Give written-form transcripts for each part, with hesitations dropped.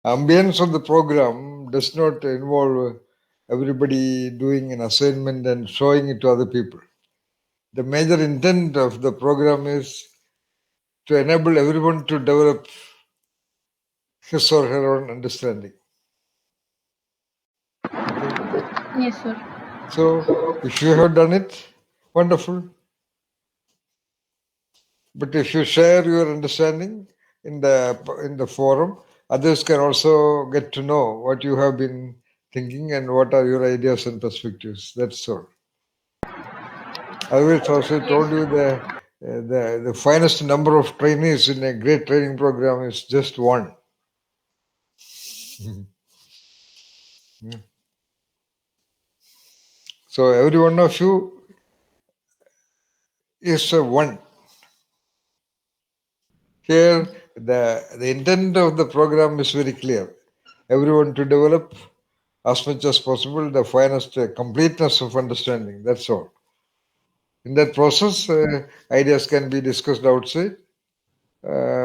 ambience of the program does not involve everybody doing an assignment and showing it to other people. The major intent of the program is to enable everyone to develop his or her own understanding. Okay. Yes, sir. So if you have done it, wonderful. But if you share your understanding in the forum, others can also get to know what you have been thinking and what are your ideas and perspectives. That's all. Otherwise, also told you the finest number of trainees in a great training program is just one. Yeah. So every one of you is a one. Here, the intent of the program is very clear. Everyone to develop as much as possible the finest completeness of understanding. That's all. In that process, ideas can be discussed outside,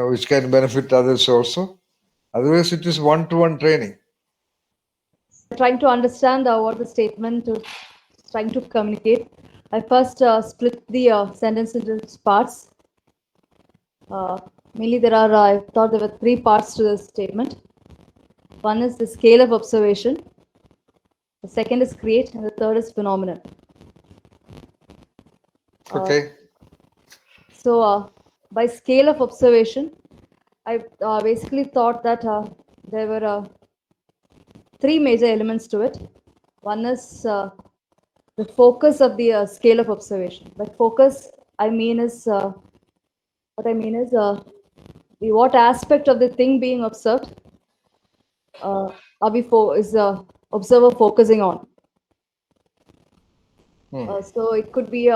which can benefit others also. Otherwise, it is one-to-one training. Trying to understand what the statement is trying to communicate, I first split the sentence into parts. Mainly, I thought there were three parts to the statement. One is the scale of observation, the second is create, and the third is phenomenon. Okay. So, by scale of observation, I basically thought that there were three major elements to it. One is the focus of the scale of observation. By focus, what aspect of the thing being observed is the observer focusing on. So it could be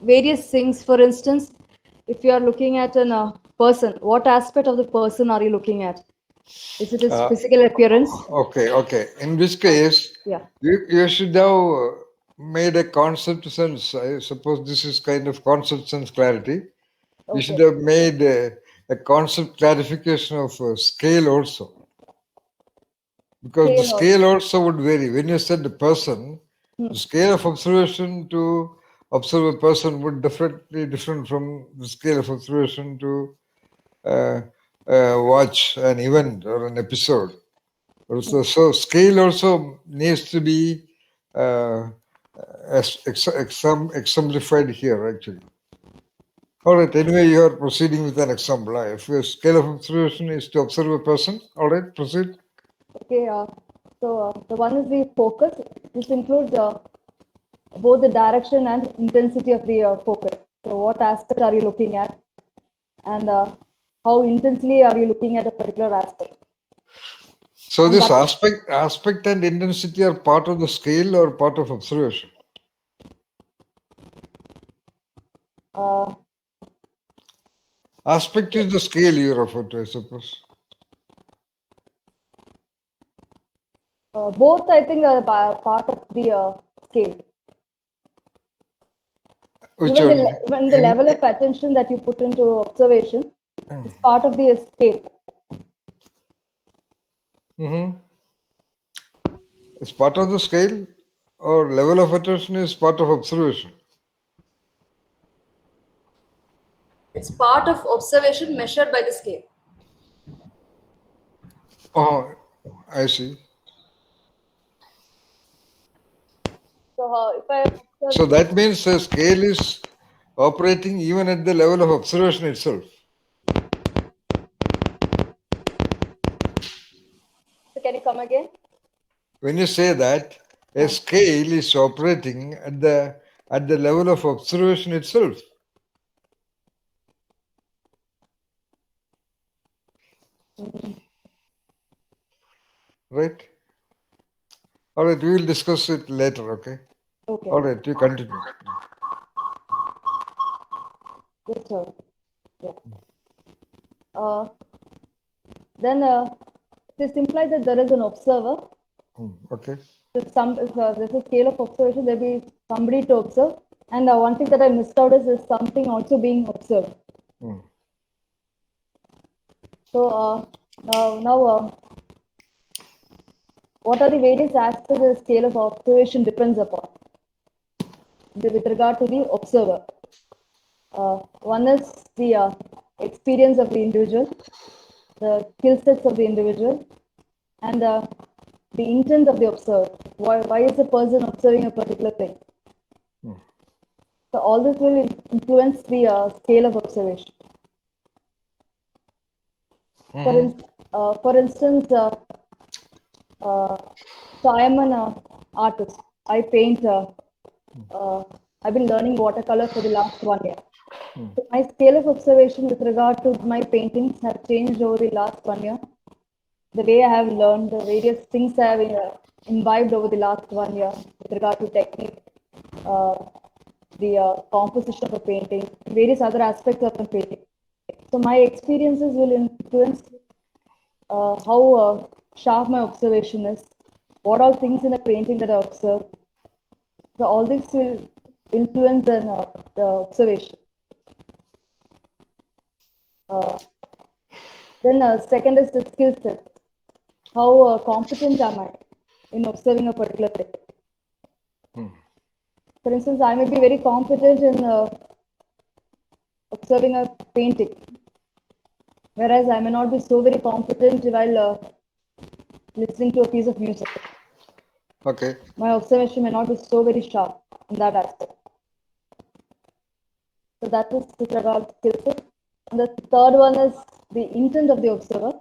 various things. For instance, if you are looking at a person, what aspect of the person are you looking at? Is it his physical appearance? Okay. In which case, Yeah. you should have made a concept sense. I suppose this is kind of concept sense clarity. You should have made a concept clarification of scale also. Because the scale also would vary. When you said the person, the scale of observation to observe a person would definitely different from the scale of observation to watch an event or an episode. So scale also needs to be exemplified here actually. All right, anyway, you are proceeding with an example. If your scale of observation is to observe a person, all right, proceed. Okay, so the one is the focus. This includes both the direction and intensity of the focus. So what aspect are you looking at, and how intensely are you looking at a particular aspect? So And this aspect and intensity are part of the scale or part of observation? Aspect is the scale you refer to, I suppose. Both, I think, are part of the scale. Even the level of attention that you put into observation is part of the scale. It's part of the scale, or level of attention is part of observation? It's part of observation measured by the scale. Oh, I see. So that means the scale is operating even at the level of observation itself. So can you come again? When you say that a scale is operating at the level of observation itself. Right? All right, we will discuss it later, okay? Okay. All right, you continue. Yes, sir. Yeah. Then this implies that there is an observer. Okay. If there's a scale of observation, there will be somebody to observe. And one thing that I missed out is there's something also being observed. So now what are the various aspects the scale of observation depends upon with regard to the observer. One is the experience of the individual, the skill sets of the individual, and the intent of the observer. Why is the person observing a particular thing? So all this will influence the scale of observation. For instance, uh, so I am an artist. I paint. Uh, I've been learning watercolor for the last 1 year. So my scale of observation with regard to my paintings have changed over the last 1 year. The way I have learned, the various things I have imbibed over the last 1 year with regard to technique, uh, the composition of a painting, various other aspects of a painting. So my experiences will influence how sharp my observation is, what are things in a painting that I observe. So all this will influence the observation. Uh, then second is the skill set. How competent am I in observing a particular thing? For instance, I may be very competent in observing a painting, whereas I may not be so very competent while listening to a piece of music. Okay. My observation may not be so very sharp in that aspect. So that is with regard to skill set. And the third one is the intent of the observer.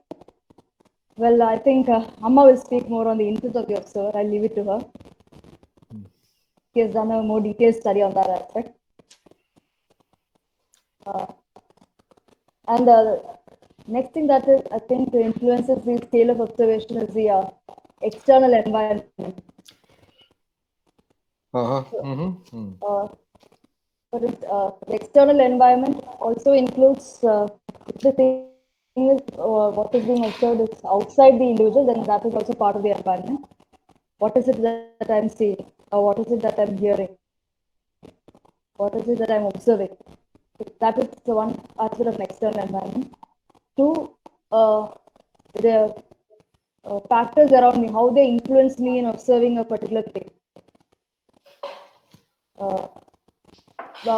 Well, I think Amma will speak more on the intent of the observer. I'll leave it to her. She has done a more detailed study on that aspect. And next thing that is, I think, influences the scale of observation is the external environment. Uh, the external environment also includes if the thing is what is being observed is outside the individual, then that is also part of the environment. What is it that I'm seeing, or what is it that I'm hearing, what is it that I'm observing? That is the one aspect of an external environment. Two, the factors around me, how they influence me in observing a particular thing. Uh,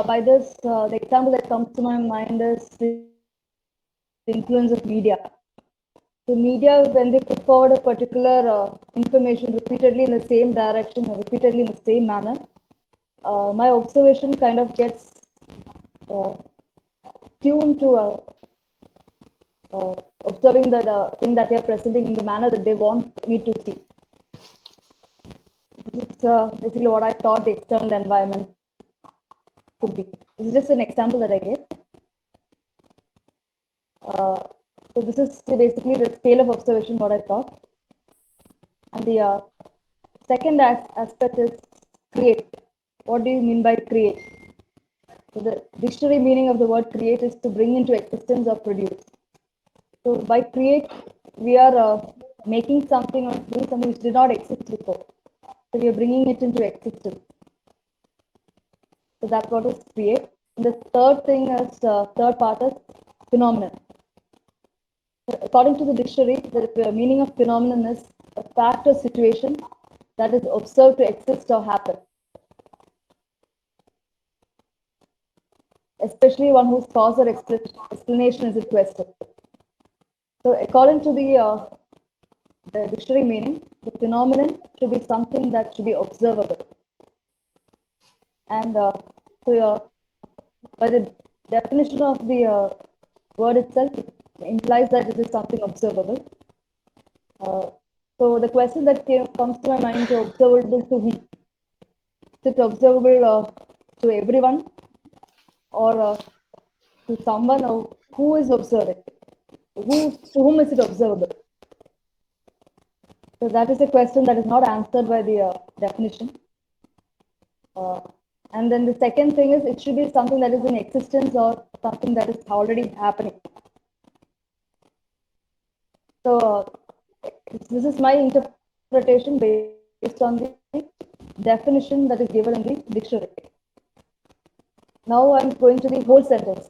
by this, the example that comes to my mind is the influence of media. The media, when they put forward a particular information repeatedly in the same direction or repeatedly in the same manner, my observation kind of gets uh, tuned to observing that thing that they are presenting in the manner that they want me to see. This is basically what I thought the external environment could be. This is just an example that I gave. So this is basically the scale of observation, what I thought. And the second aspect is create. What do you mean by create? So the dictionary meaning of the word create is to bring into existence or produce. So by create, we are making something or doing something which did not exist before. So we are bringing it into existence. So that's what is create. And the third thing is, third part is phenomenon. According to the dictionary, the meaning of phenomenon is a fact or situation that is observed to exist or happen, especially one whose cause or explanation is in question. So according to the dictionary meaning, the phenomenon should be something that should be observable. And by the definition of the word itself, it implies that it is something observable. So the question that comes to my mind is observable to whom? Is it observable to everyone, or to someone who is observing? To whom is it observable? So that is a question that is not answered by the definition. And then the second thing is it should be something that is in existence or something that is already happening. So this is my interpretation based on the definition that is given in the dictionary. Now I'm going to the whole sentence.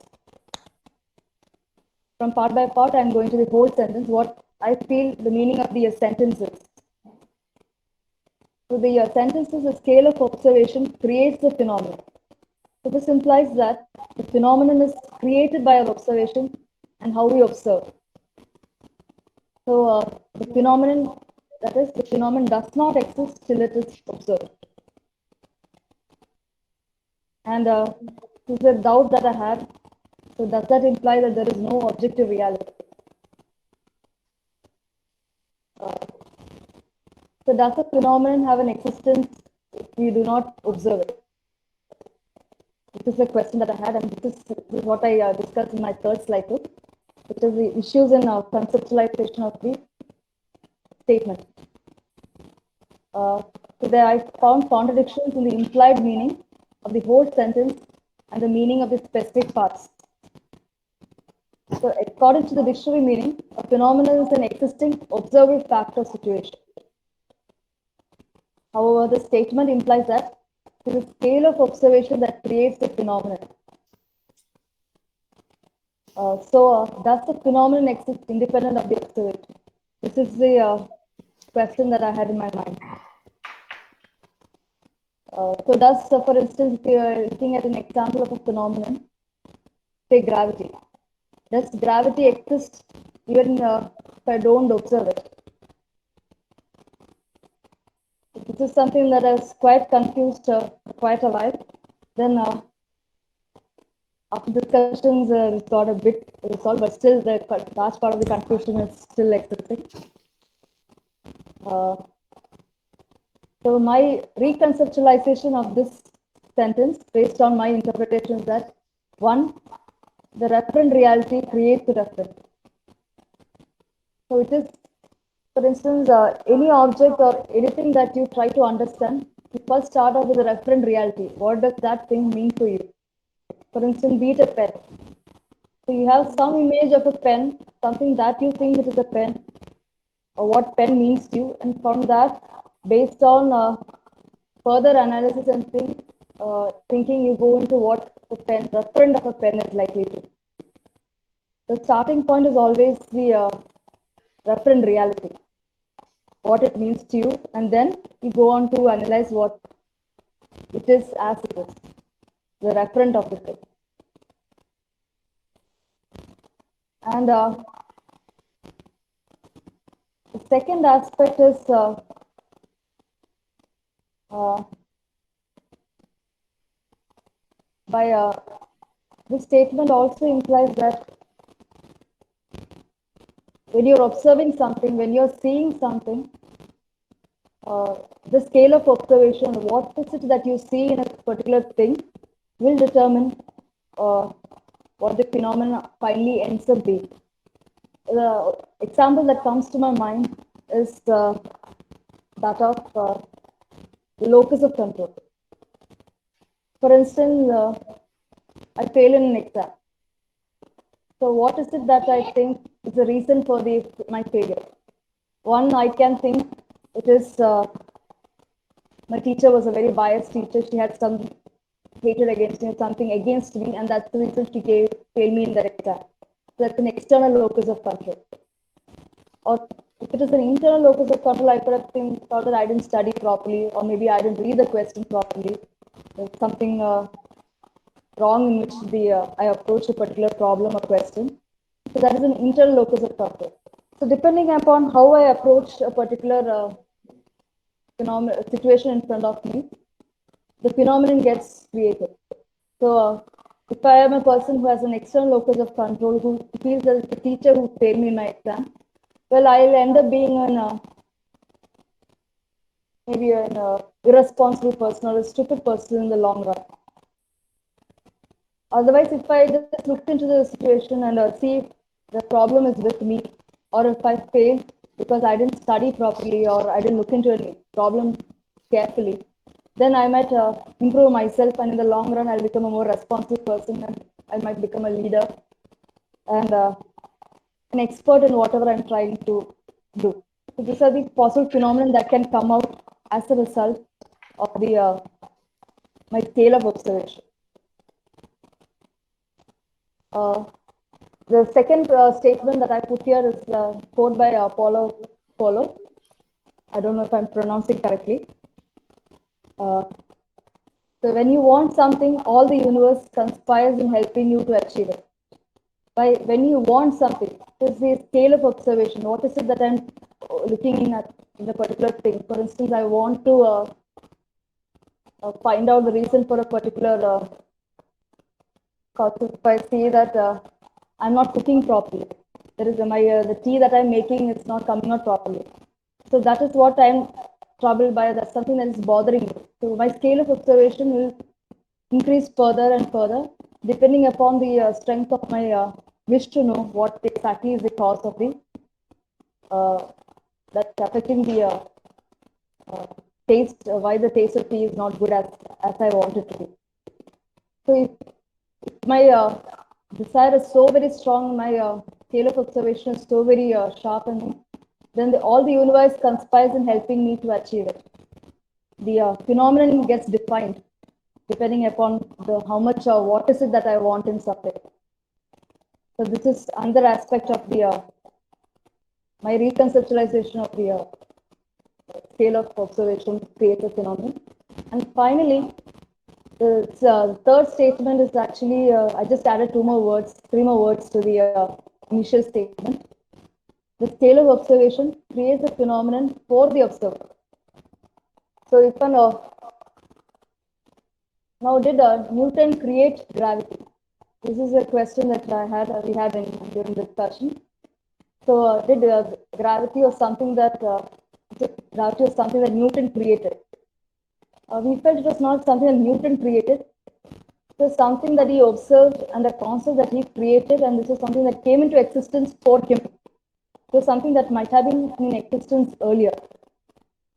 From part by part, I'm going to the whole sentence, what I feel the meaning of the sentence is. So the sentence is the scale of observation creates the phenomenon. So this implies that the phenomenon is created by our observation and how we observe. So the phenomenon, that is, the phenomenon does not exist till it is observed. And this is a doubt that I had. So does that imply that there is no objective reality? So does the phenomenon have an existence if we do not observe it? This is a question that I had, and this is what I discussed in my third slide too, which is the issues in conceptualization of the statement. So there I found contradictions in the implied meaning of the whole sentence and the meaning of the specific parts. So according to the dictionary meaning, a phenomenon is an existing observable fact or situation. However, the statement implies that it is a scale of observation that creates the phenomenon. Does the phenomenon exist independent of the observation? This is the question that I had in my mind. For instance, if you are looking at an example of a phenomenon, say gravity. Does gravity exist even if I don't observe it? This is something that I was quite confused quite a while. Then after discussions, it got a bit resolved, but still the last part of the confusion is still existing. Uh, so my reconceptualization of this sentence, based on my interpretation, is that one, the referent reality creates the referent. So it is, for instance, any object or anything that you try to understand, you first start off with a referent reality. What does that thing mean for you? For instance, be it a pen. So you have some image of a pen, something that you think it is a pen, or what pen means to you, and from that, based on further analysis and thinking, you go into what the pen, referent of a pen is likely to. The starting point is always the referent reality, what it means to you, and then you go on to analyze what it is as it is, the referent of the thing. And the second aspect is uh, by this statement also implies that when you're observing something, when you're seeing something, the scale of observation, what is it that you see in a particular thing, will determine what the phenomenon finally ends up being. The example that comes to my mind is that of the locus of control. For instance, I fail in an exam. So what is it that I think is the reason for my failure? One, I can think it is my teacher was a very biased teacher. She had some hatred against me, something against me, and that's the reason she failed me in that exam. So that's an external locus of control. Or if it is an internal locus of control, I could have thought that I didn't study properly, or maybe I didn't read the question properly. There's something wrong in which I approach a particular problem or question. So that is an internal locus of control. So depending upon how I approach a particular situation in front of me, the phenomenon gets created. So if I am a person who has an external locus of control, who feels that the teacher who failed me in my exam, well, I'll end up being maybe an irresponsible person or a stupid person in the long run. Otherwise, if I just look into the situation and see if the problem is with me, or if I failed because I didn't study properly or I didn't look into a problem carefully, then I might improve myself, and in the long run, I'll become a more responsible person, and I might become a leader and an expert in whatever I'm trying to do. So these are the possible phenomena that can come out as a result of my scale of observation. Uh, the second statement that I put here is quote by Paulo Coelho. I don't know if I'm pronouncing correctly. Uh, so when you want something, all the universe conspires in helping you to achieve it. When you want something, there's the scale of observation. What is it that I'm looking at in a particular thing? For instance, I want to find out the reason for a particular cause. If I see that I'm not cooking properly, there is the tea that I'm making, it's not coming out properly. So that is what I'm troubled by. That's something that is bothering me. So my scale of observation will increase further and further, depending upon the strength of my wish to know what exactly is the cause of the that's affecting the taste, why the taste of tea is not good as I want it to be. So if my desire is so very strong, my scale of observation is so very sharp, and then all the universe conspires in helping me to achieve it. The phenomenon gets defined depending upon how much what is it that I want in something. So this is another aspect of the my reconceptualization of the scale of observation creates a phenomenon. And finally, the third statement is actually I just added three more words to the initial statement. The scale of observation creates a phenomenon for the observer. So if an now did Newton create gravity? This is a question that we had during the discussion. So did gravity or something that gravity was something that Newton created? We felt it was not something that Newton created. It was something that he observed and a concept that he created, and this was something that came into existence for him. It was something that might have been in existence earlier,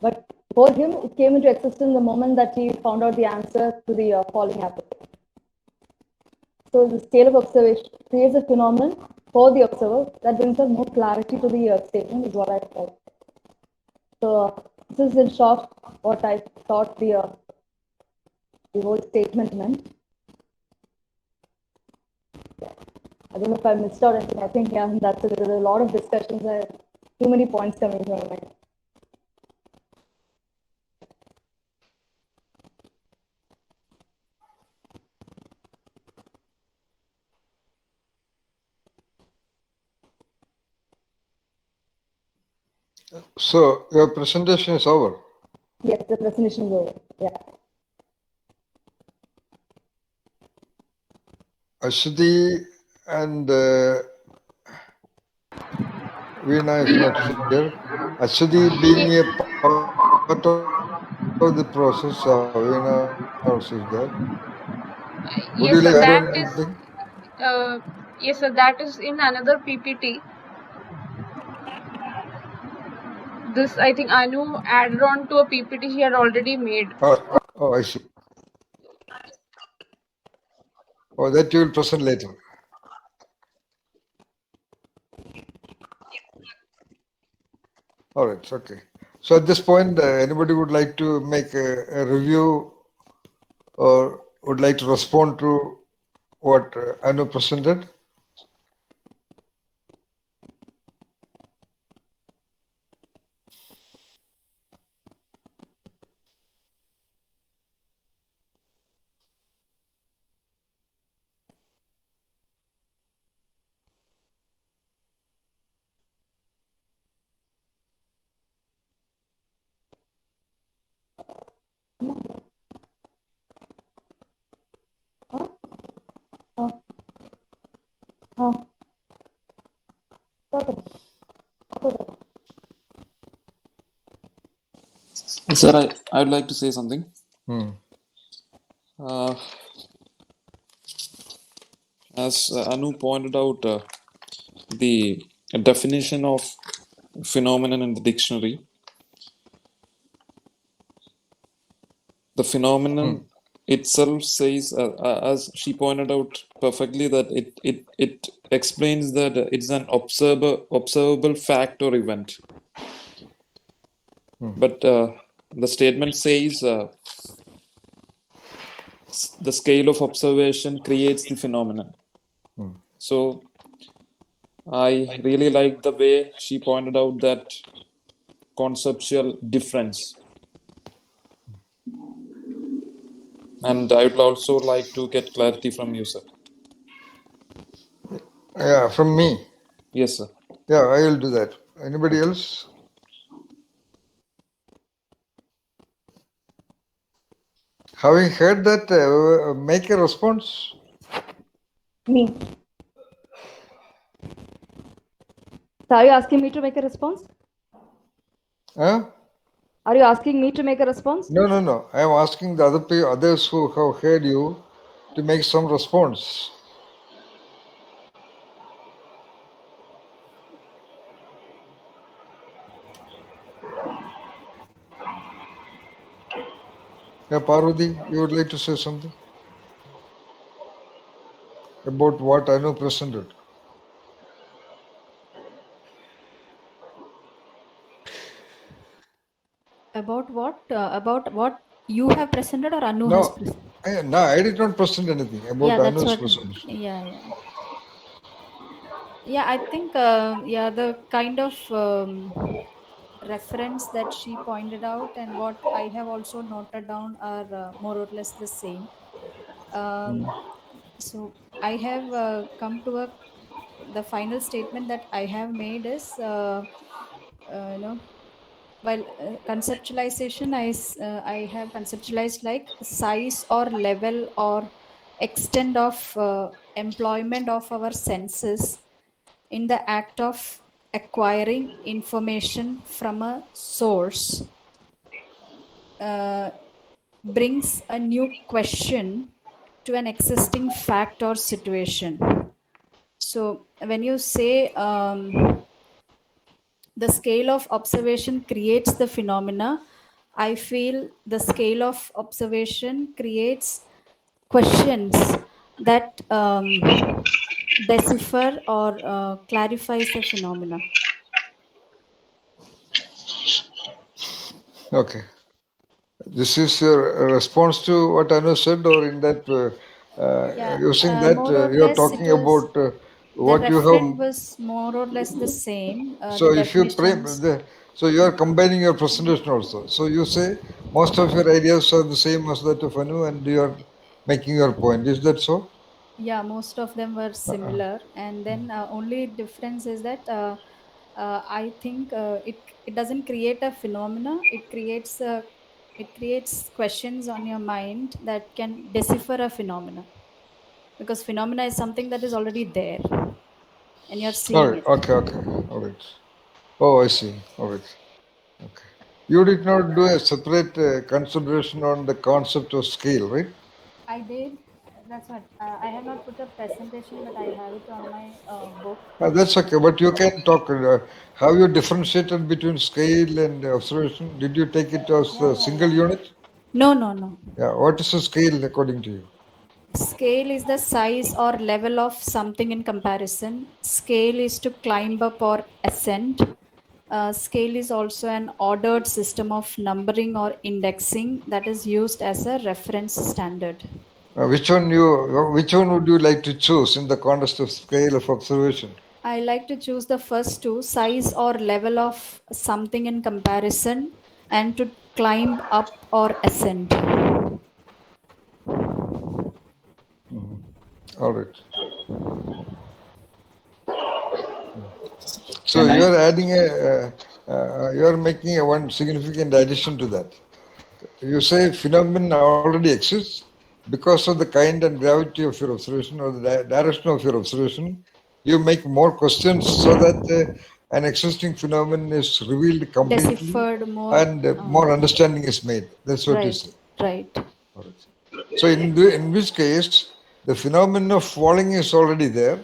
but for him, it came into existence the moment that he found out the answer to the falling apple. So the scale of observation creates a phenomenon for the observer that brings us more clarity to the statement, is what I felt. So this is in short what I thought the whole statement meant. I don't know if I missed out anything. I think, yeah, that's it. There's a lot of discussions. Too many points coming to my mind. So your presentation is over. Yes, the presentation is over. Yeah. Ashwati and Veena is not here. Ashwati being a part of the process, Veena also is there. Would you like to add on anything? Yes, sir, that is yes, sir, that is in another PPT. This I think Anu added on to a PPT she had already made. Oh, I see. Oh, that you will present later. All right, okay. So at this point, anybody would like to make a review or would like to respond to what Anu presented? Sir, I would like to say something. Hmm. Uh, as Anu pointed out, the definition of phenomenon in the dictionary, the phenomenon itself says, as she pointed out perfectly, that it explains that it's an observable fact or event. But the statement says the scale of observation creates the phenomenon. So I really like the way she pointed out that conceptual difference. And I would also like to get clarity from you, sir. Yeah, from me. Yes, sir. Yeah, I will do that. Anybody else? Having heard that, make a response. Me. So are you asking me to make a response? Huh? Are you asking me to make a response? No. I am asking the others who have heard you to make some response. Yeah, Parvati, you would like to say something about what Anu presented? About what? About what you have presented or Anu has No, presented? no, I did not present anything about Yeah, that's Anu's what. presentation. Yeah, I think the kind of reference that she pointed out and what I have also noted down are more or less the same. So I have come to the final statement that I have made is you know, while conceptualization I have conceptualized like size or level or extent of employment of our senses in the act of acquiring information from a source brings a new question to an existing fact or situation. So when you say the scale of observation creates the phenomena, I feel the scale of observation creates questions that decipher or clarifies the phenomena. Okay. This is your response to what Anu said, or in that using that More or you are less it talking was, about the what you referent have. was more or less the same, the So if you definitions. so you are combining your presentation also. So you say most of your ideas are the same as that of Anu, and you are making your point. Is that so? Yeah, most of them were similar, and then only difference is that I think it doesn't create a phenomena. It creates questions on your mind that can decipher a phenomena, because phenomena is something that is already there and you're All seeing right. it. Okay. All right. Oh, I see. All right. Okay. You did not do a separate consideration on the concept of scale, right? I did. That's what I have not put a presentation, but I have it on my book. That's okay, but you can talk. Have you differentiated between scale and observation? Did you take it as a single unit? No. Yeah. What is a scale according to you? Scale is the size or level of something in comparison. Scale is to climb up or ascend. Scale is also an ordered system of numbering or indexing that is used as a reference standard. Which one would you like to choose in the context of scale of observation? I like to choose the first two, size or level of something in comparison, and to climb up or ascend. All right. So Can you I? are adding you are making a one significant addition to that. You say phenomenon already exists because of the kind and gravity of your observation or the direction of your observation. You make more questions so that an existing phenomenon is revealed completely Deciphered more. and more understanding is made. That's what you Right, say. right. All right. So in which case, the phenomenon of falling is already there.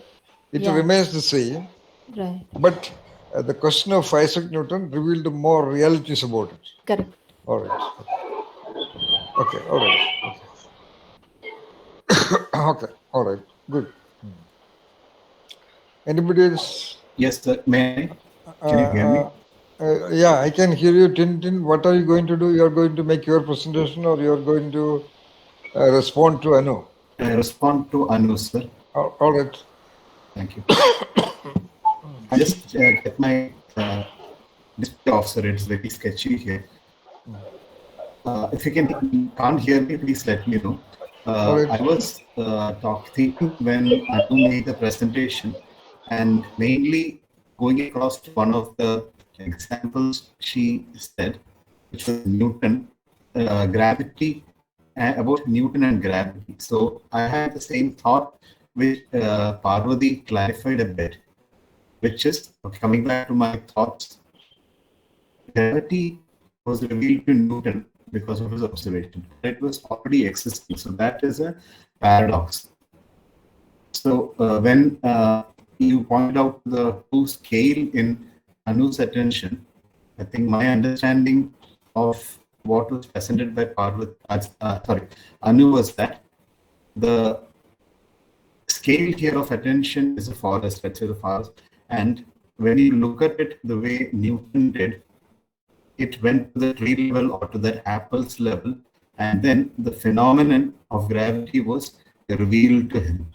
It Yeah, remains the same, right. but the question of Isaac Newton revealed more realities about it. Correct. All right. Okay. All right. Okay. All right. Good. Anybody else? Yes, sir. May I? Uh, Can you hear me? yeah, I can hear you, Tintin. What are you going to do? You are going to make your presentation, or you are going to respond to Anu? I respond to Anu, sir. All right. Thank you. I just get my display off, sir. It's very sketchy here. if you can't hear me, please let me know. All right. I was thinking when Anu made the presentation, and mainly going across to one of the examples she said, which was Newton, gravity, about Newton and gravity. So I had the same thought, which Parvati clarified a bit, which is coming back to my thoughts. Gravity was revealed to Newton because of his observation. It was already existing. So that is a paradox. So when you point out the two scale in Anu's attention, I think my understanding of what was presented by Anu was that the scale here of attention is a forest, let's say the forest, and when you look at it the way Newton did, it went to the tree level or to that apple's level, and then the phenomenon of gravity was revealed to him.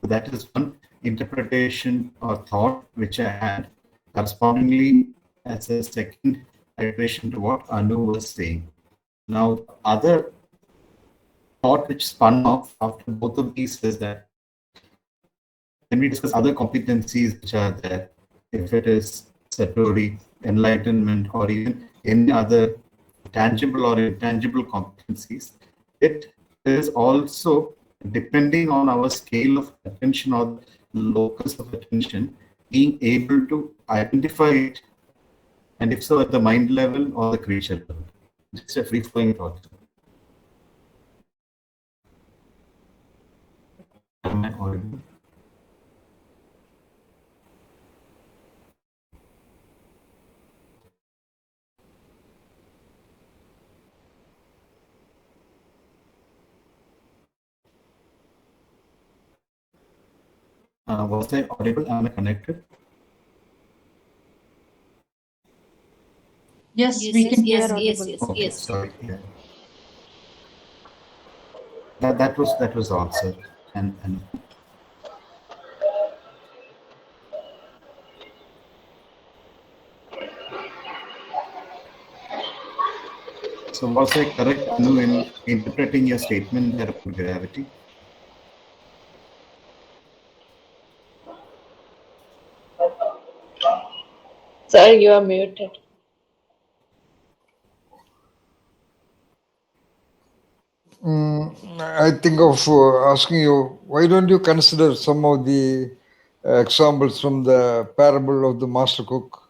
So that is one interpretation or thought which I had, correspondingly as a second iteration to what Anu was saying. Now, other thought which spun off after both of these is that when we discuss other competencies which are there, if it is satori, enlightenment, or even any other tangible or intangible competencies, it is also depending on our scale of attention or locus of attention, being able to identify it, and if so, at the mind level or the creature level. Just a free flowing thought. Am I audible? Was I audible? Am I connected? Yes, we can hear audible. Okay, sorry. Yeah. That was all, sir. And so was I correct, Anu, in interpreting your statement there about gravity? Sir, you are muted. I think of asking you, why don't you consider some of the examples from the parable of the master cook?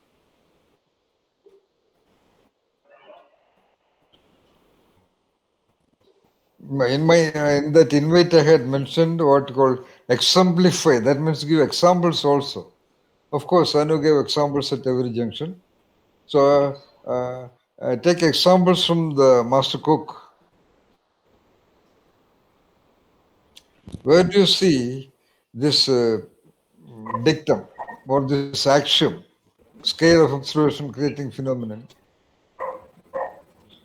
In that invite I had mentioned what called exemplify. That means give examples also. Of course, Anu gave examples at every junction. So take examples from the master cook. Where do you see this dictum or this axiom, scale of observation creating phenomenon?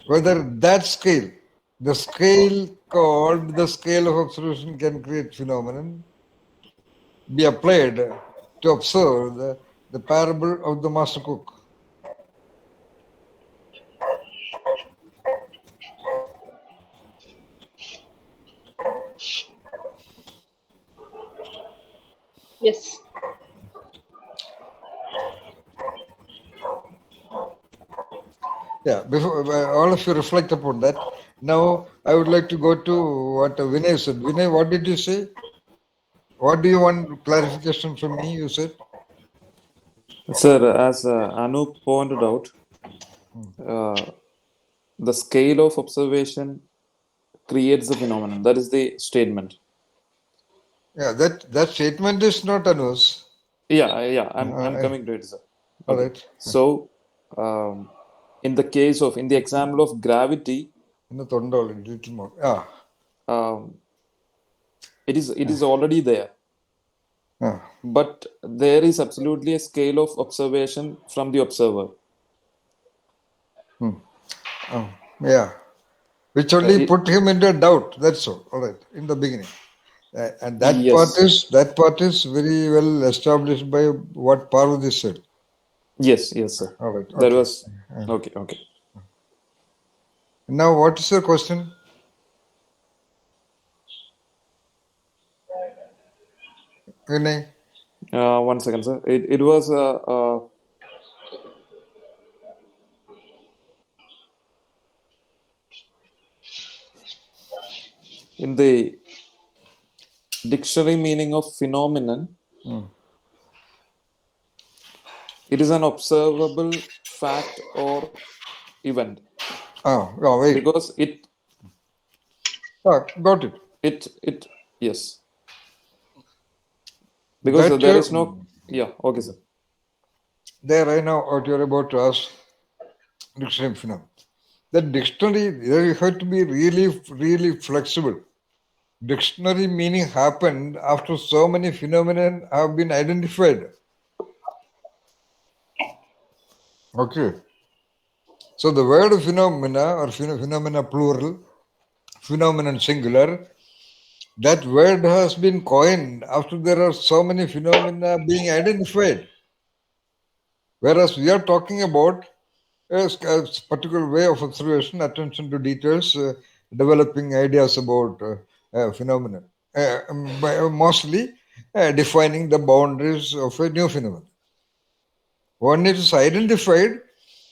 Whether that scale, the scale called the scale of observation can create phenomenon, be applied to observe the parable of the master cook. Yes. Yeah, before all of you reflect upon that. Now I would like to go to what Vinay said. Vinay, what did you say? What do you want clarification from me? You said. Sir, as Anu pointed out, the scale of observation creates the phenomenon. That is the statement. Yeah, that statement is not Anu's. Yeah. I'm coming to it, sir. All Okay. right. So, in the example of gravity, Little more. Yeah. it is already there. Ah. But there is absolutely a scale of observation from the observer. Yeah. Which only It- put him into doubt. That's all. All right. In the beginning. And that Yes. part is very well established by what Parvati said. Yes, sir. All right. That Okay. was okay. Now, what is your question? Vinay? 1 second, sir. It was in the dictionary meaning of phenomenon. It is an observable fact or event Oh, wait. because Got it. it yes, because That there is no okay, sir. there I know what you're about to ask. Dictionary phenomenon. The dictionary, there you have to be really flexible. Dictionary meaning happened after so many phenomena have been identified. Okay. So the word phenomena or phenomena plural, phenomenon singular, that word has been coined after there are so many phenomena being identified. Whereas we are talking about a particular way of observation, attention to details, developing ideas about phenomena, mostly defining the boundaries of a new phenomenon. When it is identified,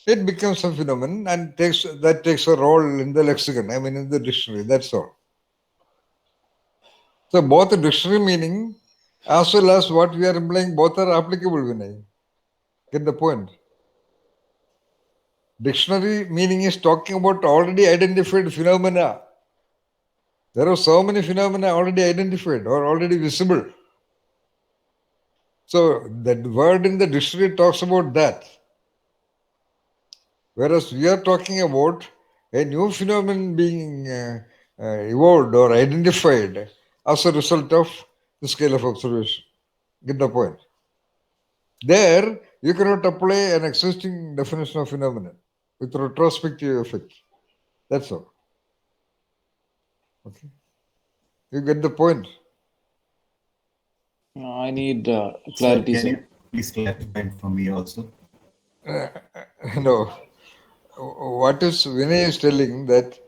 it becomes a phenomenon and takes a role in the lexicon, I mean in the dictionary, that's all. So both the dictionary meaning as well as what we are implying, both are applicable, Vinay. Get the point? Dictionary meaning is talking about already identified phenomena. There are so many phenomena already identified or already visible. So that word in the dictionary talks about that. Whereas we are talking about a new phenomenon being evolved or identified as a result of the scale of observation. Get the point? There, you cannot apply an existing definition of phenomenon with retrospective effect. That's all. Okay. You get the point? I need Sir, clarity, can sir. you please clarify it for me also? No. What is Vinay is telling that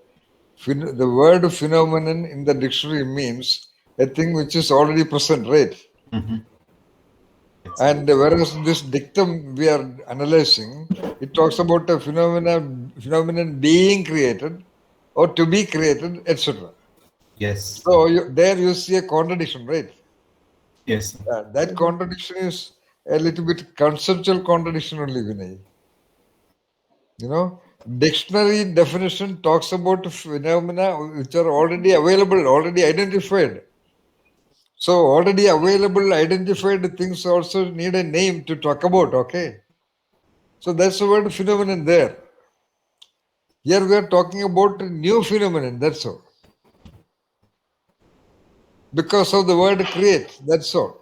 the word phenomenon in the dictionary means a thing which is already present, right? Yes. And whereas this dictum we are analyzing, it talks about a phenomenon being created or to be created, etc. Yes. So there you see a contradiction, right? Yes. That contradiction is a little bit conceptual contradiction only, Vinay. You know, dictionary definition talks about phenomena which are already available, already identified. So already available, identified things also need a name to talk about, okay? So that's the word phenomenon there. Here we are talking about a new phenomenon, that's all. Because of the word create, that's all.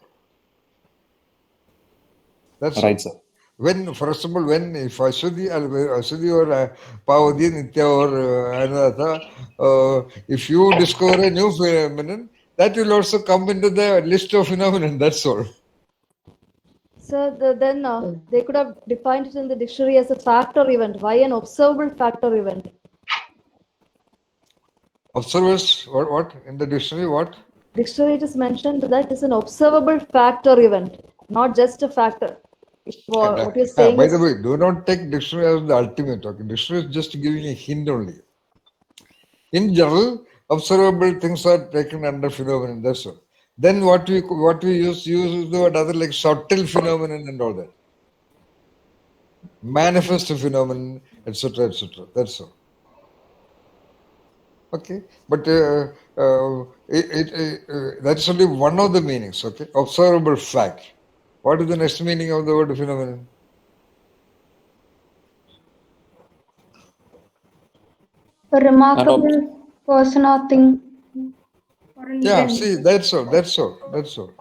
That's Right, all. sir. When, for example, when if Ashwini or Pavadi, Nitya or Anatha, if you discover a new phenomenon, that will also come into the list of phenomenon, that's all. So then they could have defined it in the dictionary as a fact or event. Why an observable fact or event? Observers, what? In the dictionary, what? Dictionary it is mentioned that it's an observable fact or event, not just a factor. What you're saying By the is way, do not take dictionary as the ultimate. Okay, dictionary is just giving a hint only. In general, observable things are taken under phenomenon. That's all. Then what we use the word other like subtle phenomenon and all that, manifest phenomenon, etc., etc. That's all. Okay, but that's only one of the meanings. Okay, observable fact. What is the next meaning of the word phenomenon? A And remarkable person or thing or an Yeah, event. see, that's all. That's all. That's all.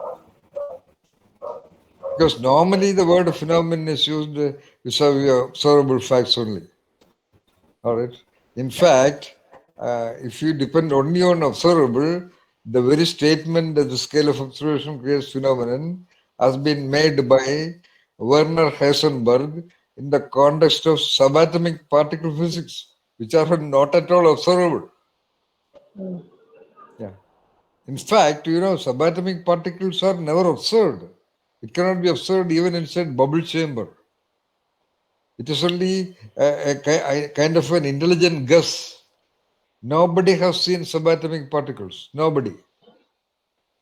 Because normally the word phenomenon is used vis-a-vis observable facts only. All right. In fact, if you depend only on observable, the very statement that the scale of observation creates phenomenon has been made by Werner Heisenberg in the context of subatomic particle physics. which are not at all observable. Yeah. In fact, subatomic particles are never observed. It cannot be observed even inside bubble chamber. It is only a kind of an intelligent guess. Nobody has seen subatomic particles. Nobody.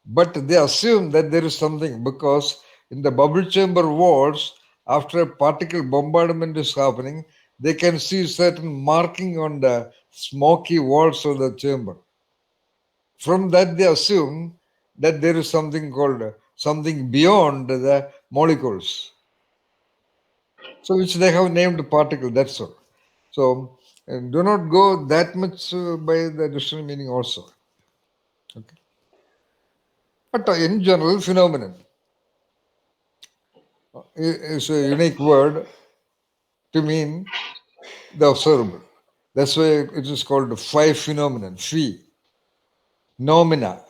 But they assume that there is something because in the bubble chamber walls, after a particle bombardment is happening, they can see certain marking on the smoky walls of the chamber. From that, they assume that there is something called something beyond the molecules. So, which they have named particle, that's all. So, do not go that much by the dictionary meaning also. Okay. But in general, phenomenon is a unique word to mean the observable. That's why it is called five phenomenon, phi, nomina,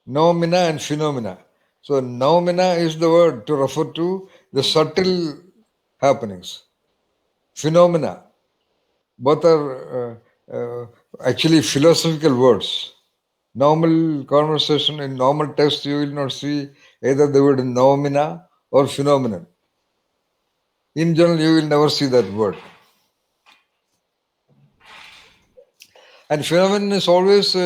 nomina and phenomena. So nomina is the word to refer to the subtle happenings. Phenomena, both are actually philosophical words. Normal conversation in normal text, you will not see either the word nomina or phenomenon. In general, you will never see that word. And phenomenon is always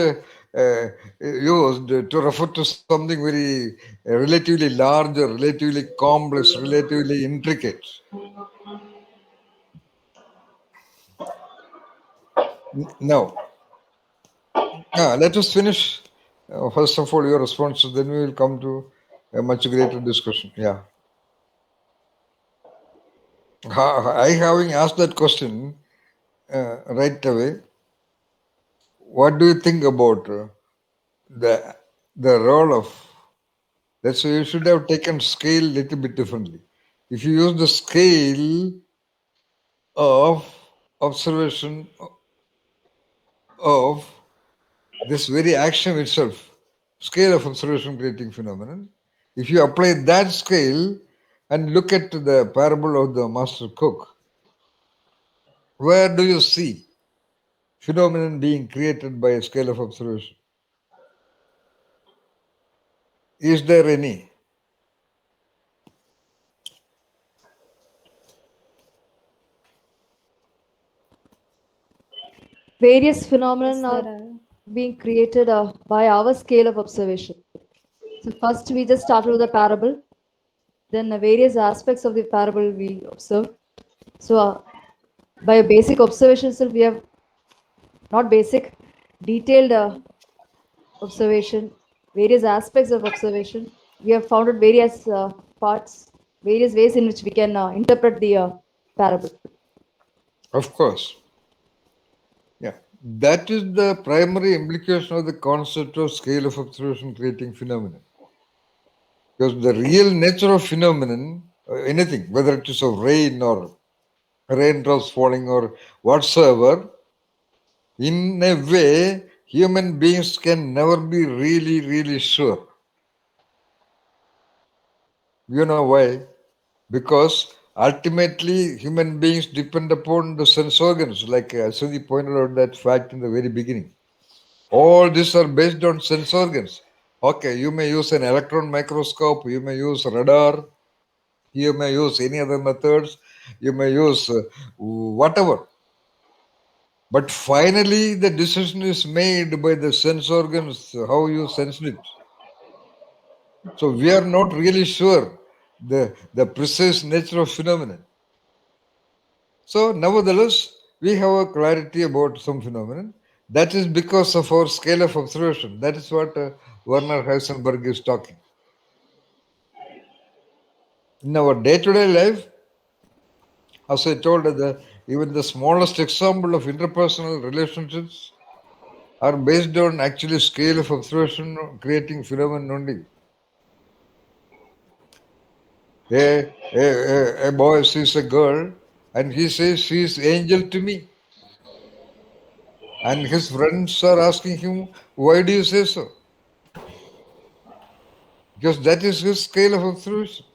used to refer to something very relatively large, or relatively complex, relatively intricate. Now, let us finish. First of all, your responses, then we will come to a much greater discussion. Yeah. I having asked that question right away, what do you think about the role of, that's why you should have taken scale little bit differently. If you use the scale of observation of this very action itself, scale of observation creating phenomenon, if you apply that scale and look at the parable of the master cook, where do you see phenomenon being created by a scale of observation? Is there any? Various phenomena Yes, are there are. being created by our scale of observation. So first we just started with the parable, then various aspects of the parable we observe. So by a basic observation itself, we have not basic, detailed observation, various aspects of observation. We have founded various parts, various ways in which we can interpret the parable. Of course. Yeah. That is the primary implication of the concept of scale of observation creating phenomenon. Because the real nature of phenomenon, anything, whether it is of rain or raindrops falling or whatsoever, in a way, human beings can never be really, really sure. You know why? Because ultimately, human beings depend upon the sense organs, like Aswati pointed out that fact in the very beginning. All these are based on sense organs. Okay, you may use an electron microscope, you may use radar, you may use any other methods, you may use whatever. But finally, the decision is made by the sense organs, how you sense it. So we are not really sure the precise nature of phenomenon. So nevertheless, we have a clarity about some phenomenon. That is because of our scale of observation. That is what Werner Heisenberg is talking. In our day-to-day life, as I told, even the smallest example of interpersonal relationships are based on actually scale of observation creating phenomenon only. A boy sees a girl and he says she is angel to me. And his friends are asking him, why do you say so? Because that is his scale of observation.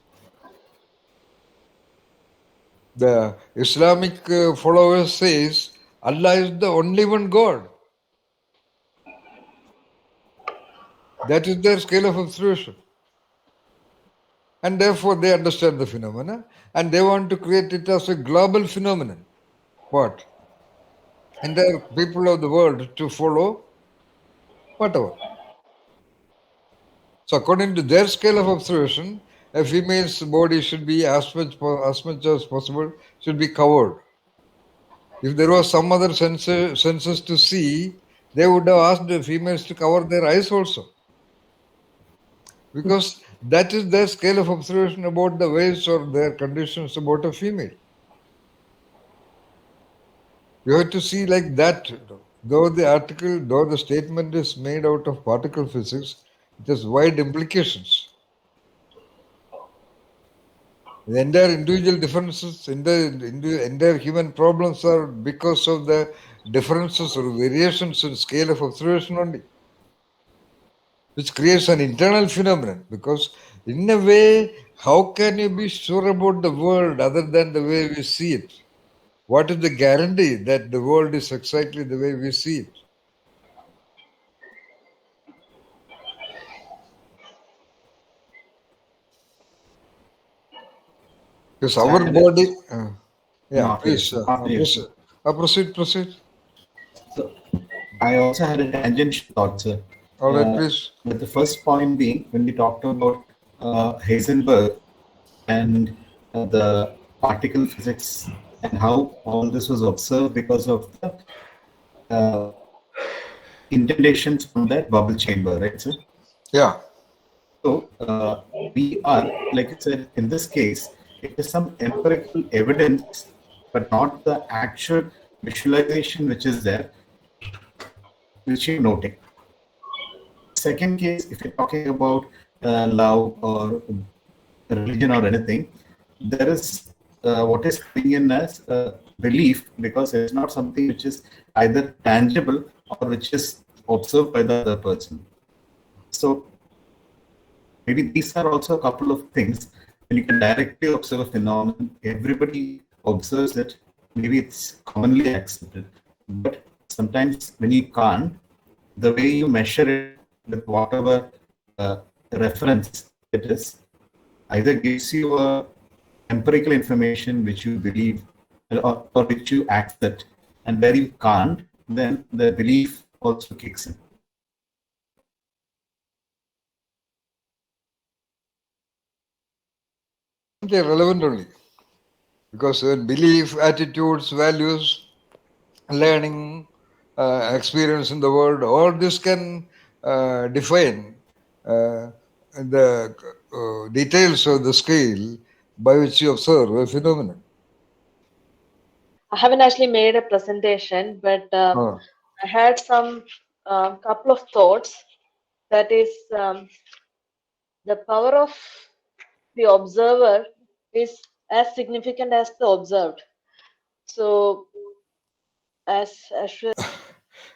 The Islamic followers says Allah is the only one God. That is their scale of observation. And therefore they understand the phenomena and they want to create it as a global phenomenon. What? Entire people of the world to follow whatever. So according to their scale of observation, a female's body should be as much as possible should be covered. If there was some other senses to see, they would have asked the females to cover their eyes also. Because that is their scale of observation about the ways or their conditions about a female. You have to see like that. Though the statement is made out of particle physics, it has wide implications. The entire individual differences in the entire human problems are because of the differences or variations in scale of observation only, which creates an internal phenomenon. Because in a way, how can you be sure about the world other than the way we see it? What is the guarantee that the world is exactly the way we see it? Because So our body, yeah, no, please, yes, after you. proceed. So I also had a tangential thought, sir. All right, please. But the first point being, when we talked about Heisenberg and the particle physics and how all this was observed because of the indentations from that bubble chamber, right, sir? Yeah. So we are, like I said, in this case, it is some empirical evidence, but not the actual visualization which is there, which you're noting. Second case, if you're talking about love or religion or anything, there is what is coming in as belief, because it's not something which is either tangible or which is observed by the other person. So maybe these are also a couple of things. When you can directly observe a phenomenon, everybody observes it. Maybe it's commonly accepted, but sometimes when you can't, the way you measure it with whatever reference it is, either gives you a empirical information which you believe or which you accept, and where you can't, then the belief also kicks in. They're relevant only. Because belief, attitudes, values, learning, experience in the world, all this can define the details of the scale by which you observe a phenomenon. I haven't actually made a presentation, but I had some couple of thoughts. That is, the power of the observer is as significant as the observed. So, as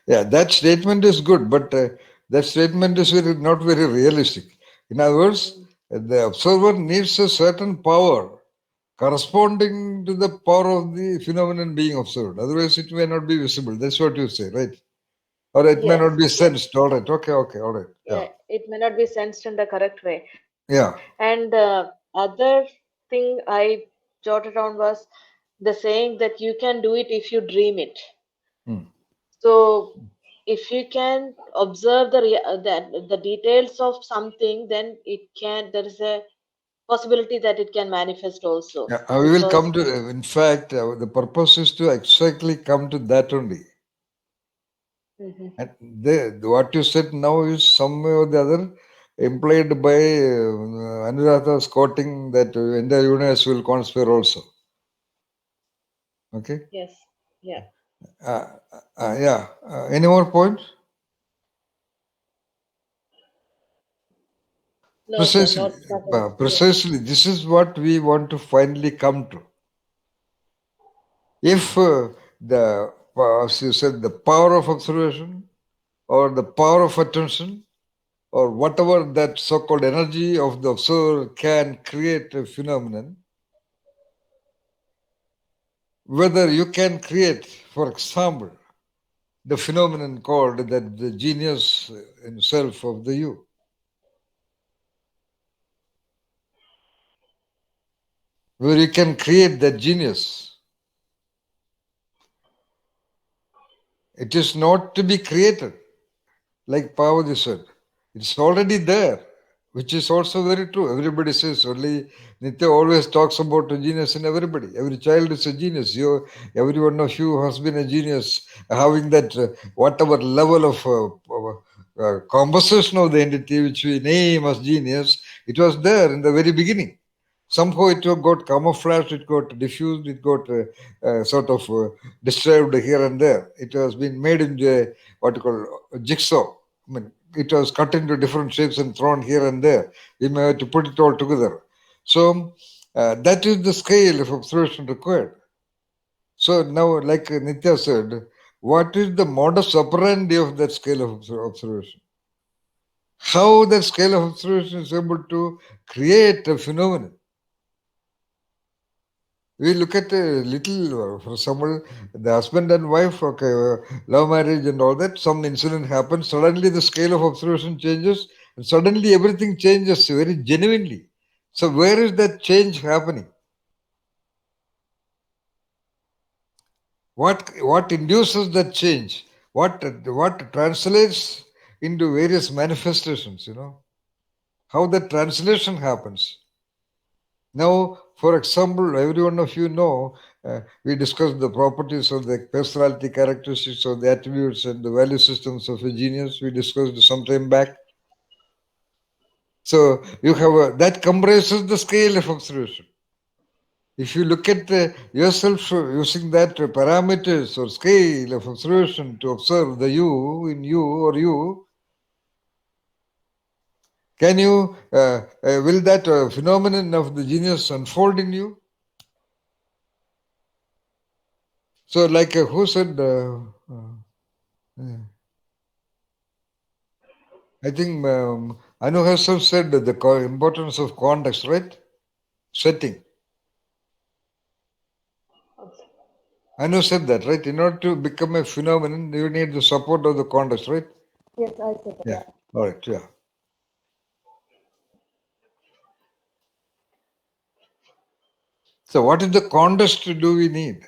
Yeah, that statement is good, but that statement is not very realistic. In other words, the observer needs a certain power corresponding to the power of the phenomenon being observed. Otherwise, it may not be visible. That's what you say, right? Or it may not be sensed. All right. Okay. All right. Yeah, it may not be sensed in the correct way. Yeah. And other thing I jotted down was the saying that you can do it if you dream it. So if you can observe the details of something, then there is a possibility that it can manifest also. Yeah, we will come to. In fact, the purpose is to exactly come to that only. And what you said now is some way or the other implied by Anuradha's quoting that entire universe will conspire also. Okay. Yes. Yeah. Yeah. Any more points? No, precisely. sir, Precisely. This is what we want to finally come to. If as you said, the power of observation or the power of attention or whatever that so-called energy of the observer can create a phenomenon, whether you can create, for example, the phenomenon called that the genius in self of the you. Where you can create that genius. It is not to be created, like Parvati said. It's already there, which is also very true. Everybody says only Nitya always talks about a genius in everybody. Every child is a genius. Every one of you has been a genius, having that whatever level of composition of the entity which we name as genius, it was there in the very beginning. Somehow it got camouflaged, it got diffused, it got sort of disturbed here and there. It has been made into what you call a jigsaw. I mean, it was cut into different shapes and thrown here and there. We may have to put it all together. So that is the scale of observation required. So now, like Nitya said, what is the modus operandi of that scale of observation? How that scale of observation is able to create a phenomenon? We look at a little, for example, the husband and wife, okay, love marriage and all that, some incident happens, suddenly the scale of observation changes, and suddenly everything changes very genuinely. So where is that change happening? What induces that change? What translates into various manifestations, How that translation happens. Now, for example, every one of you know, we discussed the properties of the personality characteristics of the attributes and the value systems of a genius. We discussed some time back. So you have that comprises the scale of observation. If you look at yourself using that parameters or scale of observation to observe the you in you or you, can you will that phenomenon of the genius unfold in you? So, like who said? I think Anu herself said that the importance of context, right? Setting. Anu said that, right? In order to become a phenomenon, you need the support of the context, right? Yes, I said that. Yeah. All right. Yeah. So, what is the context do we need?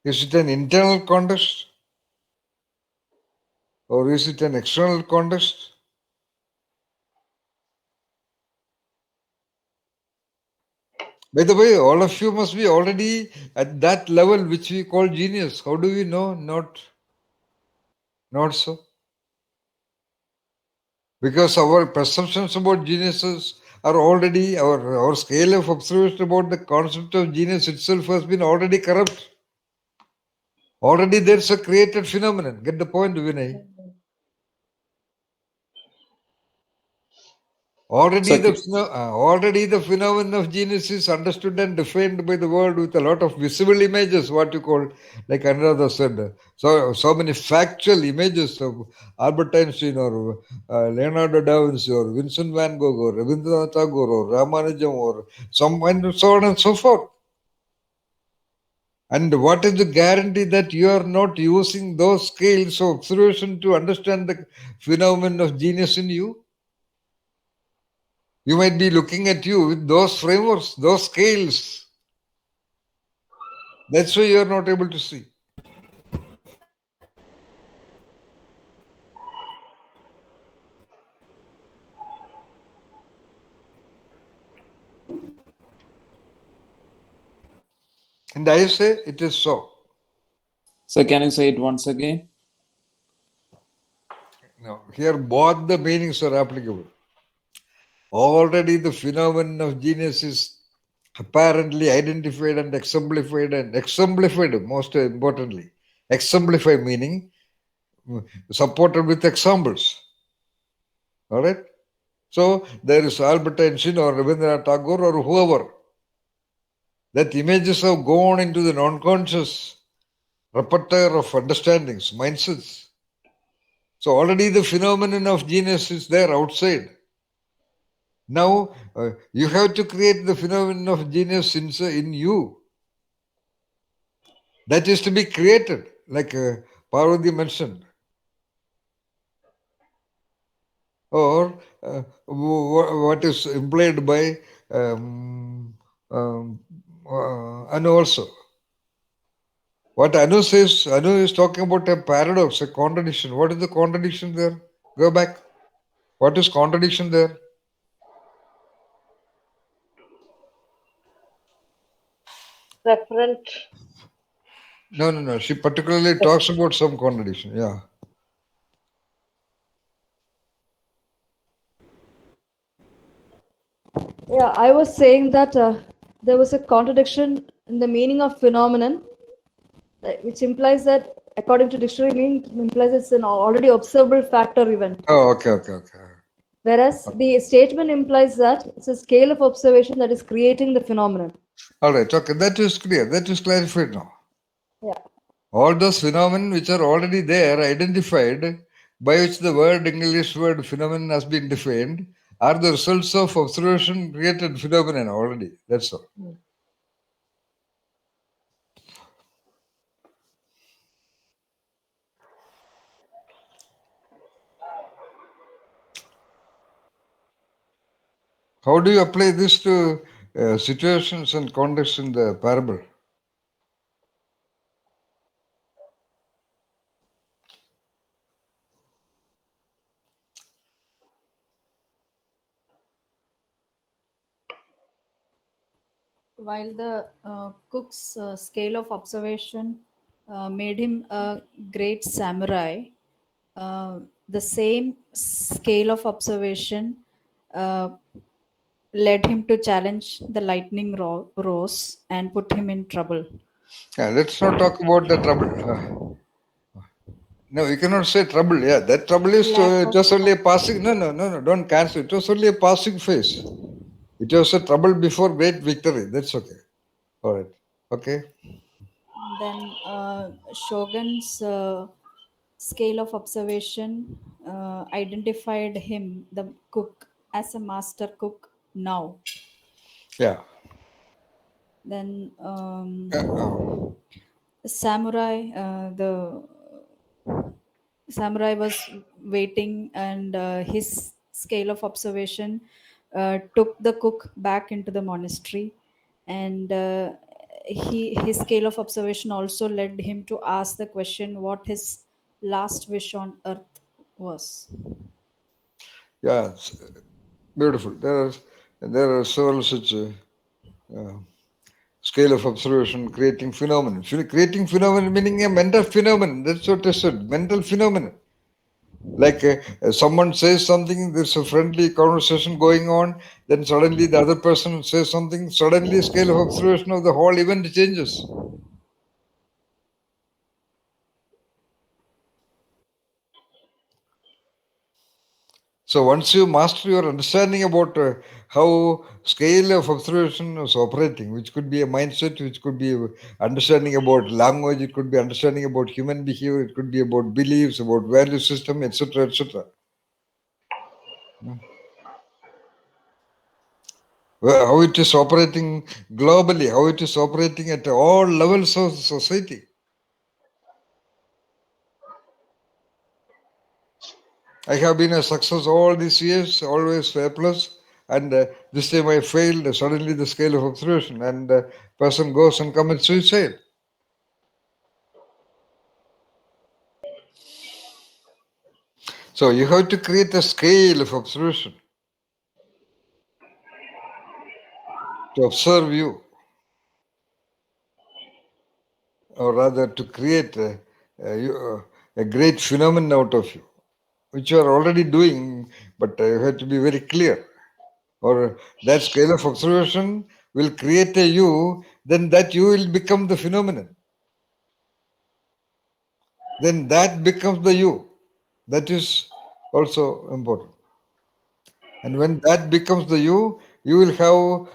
Is it an internal context? Or is it an external context? By the way, all of you must be already at that level which we call genius. How do we know? Not so. Because our perceptions about geniuses are already, our scale of observation about the concept of genius itself has been already corrupt. Already there's a created phenomenon. Get the point, Vinay? Already the phenomenon of genius is understood and defined by the world with a lot of visible images, what you call, like Anuradha said. So many factual images of Albert Einstein or Leonardo da Vinci or Vincent van Gogh or Rabindranath Tagore or Ramanujam or some and so on and so forth. And what is the guarantee that you are not using those scales of observation to understand the phenomenon of genius in you? You might be looking at you with those frameworks, those scales. That's why you are not able to see. And I say it is so. So can you say it once again? Now, here both the meanings are applicable. Already the phenomenon of genius is apparently identified and exemplified, most importantly. Exemplify meaning supported with examples. All right? So there is Albert Einstein or Rabindranath Tagore or whoever. That images have gone into the non-conscious repertoire of understandings, mindsets. So already the phenomenon of genius is there outside. Now you have to create the phenomenon of genius in you. That is to be created, like Parvati mentioned. Or what is implied by Anu also. What Anu says, Anu is talking about a paradox, a contradiction. What is the contradiction there? Go back. What is contradiction there? Referent. No. She particularly talks about some contradiction. Yeah. Yeah, I was saying that there was a contradiction in the meaning of phenomenon, which implies that, according to dictionary meaning, implies it's an already observable fact or event. Oh, okay. Whereas the statement implies that it's a scale of observation that is creating the phenomenon. All right. Okay. That is clear. That is clarified now. Yeah. All those phenomena which are already there, identified, by which the word English word phenomenon has been defined, are the results of observation created phenomenon already. That's all. How do you apply this to situations and contexts in the parable? While the cook's scale of observation made him a great samurai, the same scale of observation uh, led him to challenge the lightning rose and put him in trouble. Yeah, let's not talk about the trouble. No, you cannot say trouble. Yeah, that trouble is it was only a passing. No. Don't cancel. It was only a passing phase. It was a trouble before great victory. That's okay. All right. Okay. Then Shogun's scale of observation identified him, the cook, as a master cook now. Yeah. Then Oh. the samurai was waiting, and his scale of observation took the cook back into the monastery, and his scale of observation also led him to ask the question what his last wish on earth was. Yeah. Beautiful. There are several such scale of observation creating phenomenon. Creating phenomenon meaning a mental phenomenon. That's what I said. Mental phenomenon. Like someone says something, there's a friendly conversation going on, then suddenly the other person says something, suddenly scale of observation of the whole event changes. So once you master your understanding about how scale of observation is operating, which could be a mindset, which could be understanding about language, it could be understanding about human behavior, it could be about beliefs, about value system, etc., etc. How it is operating globally, how it is operating at all levels of society. I have been a success all these years, always A plus, and this time I failed. Suddenly the scale of observation, and person goes and commits suicide. So you have to create a scale of observation to observe you, or rather to create a great phenomenon out of you, which you are already doing, but you have to be very clear. Or that scale of observation will create a you, then that you will become the phenomenon. Then that becomes the you. That is also important. And when that becomes the you will have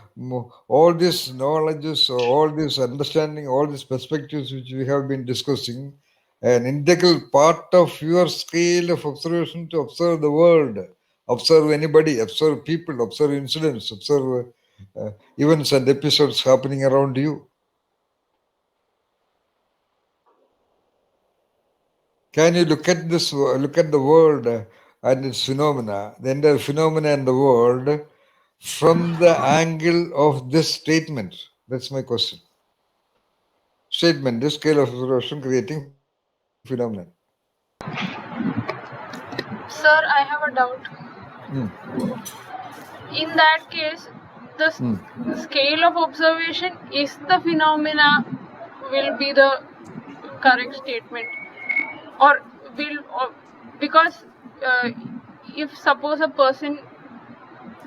all these knowledges, all this understanding, all these perspectives which we have been discussing, an integral part of your scale of observation to observe the world, observe anybody, observe people, observe incidents, observe events and episodes happening around you. Can you look at this? Look at the world and its phenomena, the entire phenomena in the world, from the angle of this statement? That's my question. Statement: this scale of observation creating phenomenon. Sir, I have a doubt. Hmm. In that case, the scale of observation is the phenomena will be the correct statement, or will because if suppose a person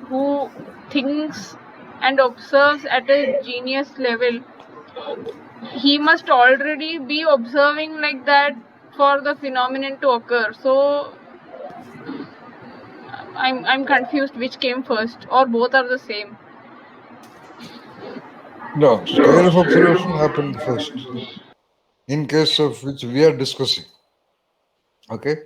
who thinks and observes at a genius level, he must already be observing like that for the phenomenon to occur. So I'm confused which came first, or both are the same. No, scale of observation happened first. In case of which we are discussing. Okay.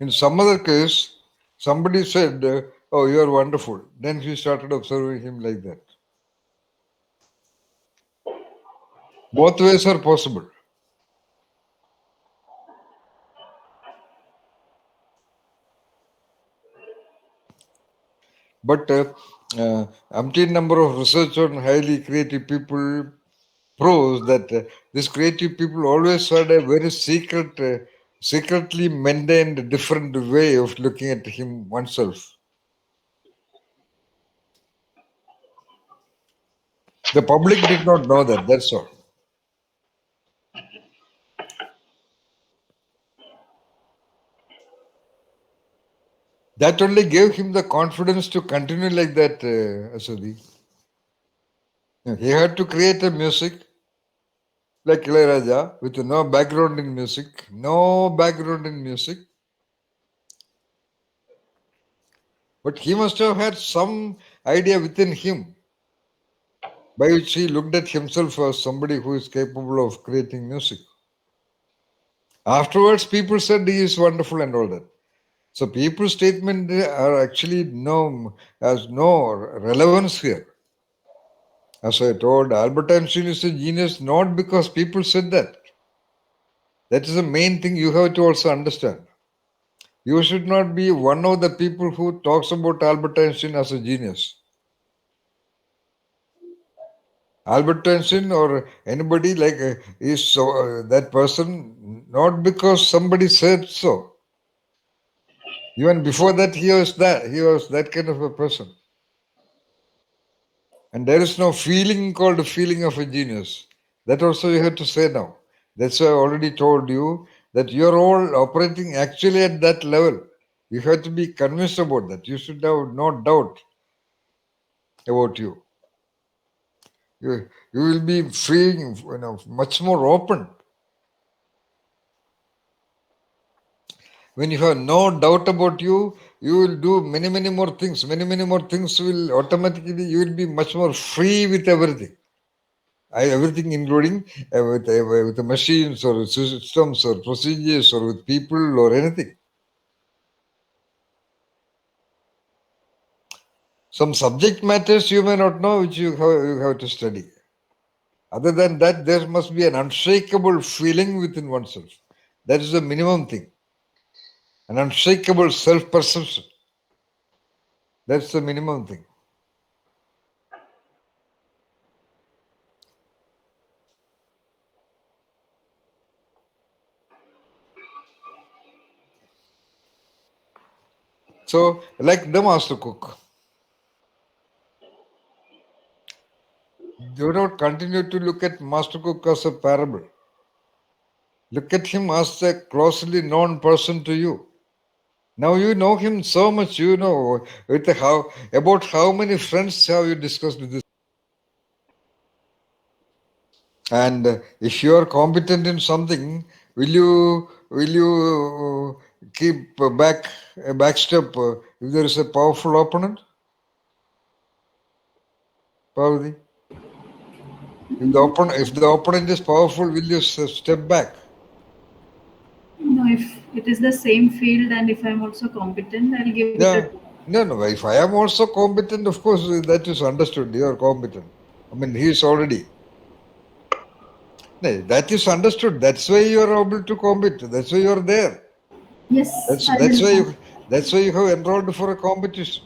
In some other case, somebody said, "Oh, you are wonderful." Then he started observing him like that. Both ways are possible. But umpteen number of research on highly creative people proves that these creative people always had a very secretly maintained different way of looking at him oneself. The public did not know that. That's all. That only gave him the confidence to continue like that, Asudi. He had to create a music like Ilayaraja with no background in music, but he must have had some idea within him by which he looked at himself as somebody who is capable of creating music. Afterwards, people said he is wonderful and all that. So people's statement are actually has no relevance here. As I told, Albert Einstein is a genius not because people said that. That is the main thing you have to also understand. You should not be one of the people who talks about Albert Einstein as a genius. Albert Einstein or anybody like is so, that person not because somebody said so. Even before that, he was that kind of a person. And there is no feeling called a feeling of a genius. That also you have to say now. That's why I already told you that you're all operating actually at that level. You have to be convinced about that. You should have no doubt about you. You will be feeling much more open. When you have no doubt about you, you will do many, many more things. Many more things will automatically, you will be much more free with everything. Everything including with the machines or systems or procedures or with people or anything. Some subject matters you may not know which you have to study. Other than that, there must be an unshakable feeling within oneself. That is the minimum thing. An unshakable self-perception. That's the minimum thing. So, like the master cook, do not continue to look at master cook as a parable. Look at him as a closely known person to you. Now you know him so much, you know about how many friends have you discussed with this. And if you are competent in something, will you keep a back step if there is a powerful opponent? Parvati? If the opponent is powerful, will you step back? No, if it is the same field and if I'm also competent, I'll give it Yeah. a. No. If I am also competent, of course, that is understood. You are competent. I mean, he is already. That is understood. That's why you are able to compete. That's why you are there. Yes. That's why you have enrolled for a competition.